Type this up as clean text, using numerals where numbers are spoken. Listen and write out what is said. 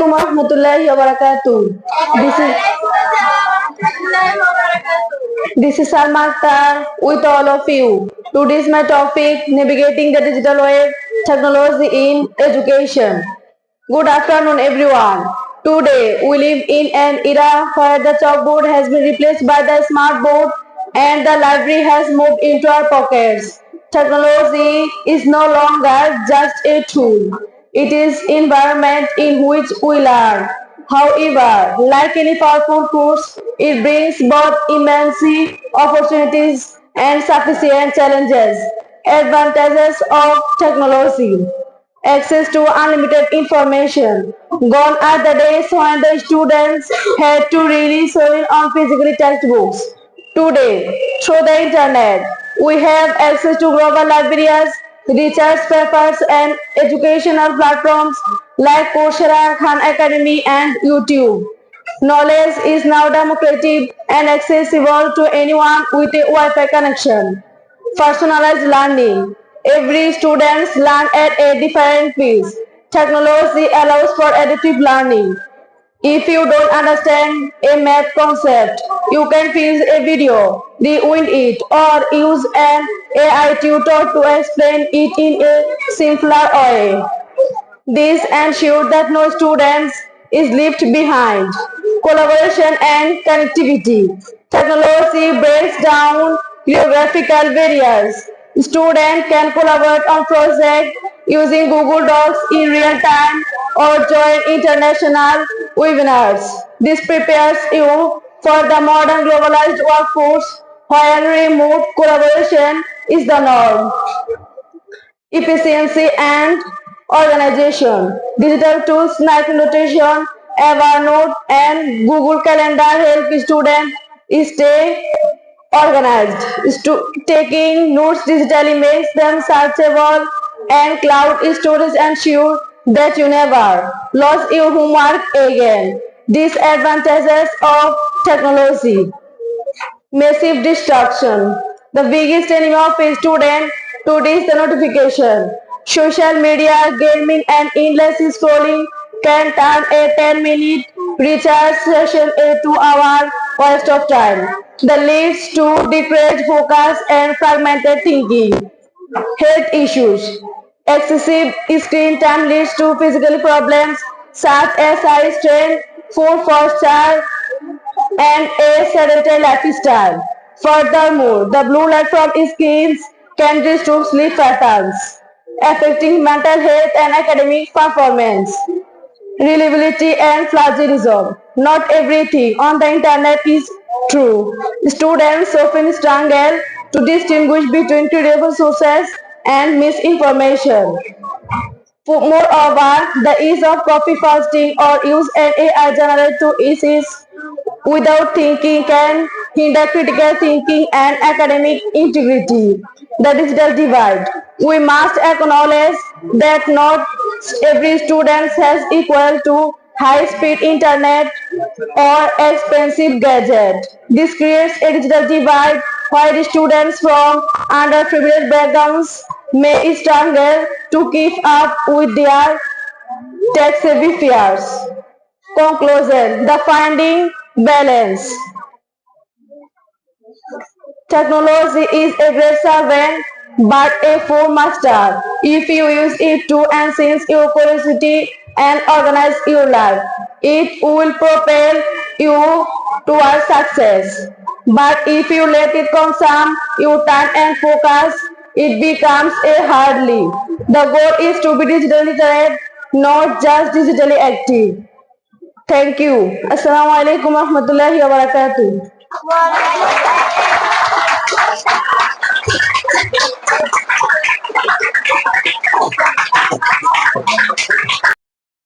Warahmatullahi wabarakatuh. This is Salma Akhtar with all of you. Today is my topic navigating the digital wave, technology in education. Good afternoon, everyone. Today we live in an era where the chalkboard has been replaced by the smartboard and the library has moved into our pockets. Technology is no longer just a tool. It is environment in which we learn. However, like any powerful force, it brings both immense opportunities and sufficient challenges. Advantages of technology. Access to unlimited information. Gone are the days when the students had to really rely on physical textbooks. Today, through the internet, we have access to global libraries, research papers, and educational platforms like Coursera, Khan Academy, and YouTube. Knowledge is now democratic and accessible to anyone with a Wi-Fi connection. Personalized learning. Every student learns at a different pace. Technology allows for adaptive learning. If you don't understand a math concept, you can pause a video, rewind it, or use an AI tutor to explain it in a simpler way. This ensures that no student is left behind. Collaboration and connectivity. Technology breaks down geographical barriers. Students can collaborate on projects using Google Docs in real time or join international webinars. This prepares you for the modern globalized workforce where remote collaboration is the norm. Efficiency and organization. Digital tools like Notation, Evernote, and Google Calendar help students stay organized. Taking notes digitally makes them searchable, and cloud storage ensures that you never lose your homework again. Disadvantages of technology. Massive distraction. The biggest enemy of a student today is the notification. Social media, gaming, and endless scrolling can turn a 10-minute recharge session a 2-hour waste of time. That leads to decreased focus and fragmented thinking. Health issues. Excessive screen time leads to physical problems such as eye strain, poor posture, and a sedentary lifestyle. Furthermore, the blue light from screens can disturb sleep patterns, affecting mental health and academic performance. Reliability and plagiarism. Not everything on the internet is true. Students often struggle to distinguish between credible sources and misinformation. Moreover, the ease of copy pasting or use an AI generated to essays without thinking can hinder critical thinking and academic integrity. The digital divide. We must acknowledge that not every student has equal to high-speed internet or expensive gadget. This creates a digital divide where students from underprivileged backgrounds may struggle to keep up with their tech-savvy peers. Conclusion. The finding balance. Technology is a great servant but a poor master. If you use it to enhance your curiosity and organize your life, it will propel you towards success. But if you let it consume your time and focus, it becomes a hardly. The goal is to be digitally literate, not just digitally active. Thank you. Assalamualaikum warahmatullahi wabarakatuh.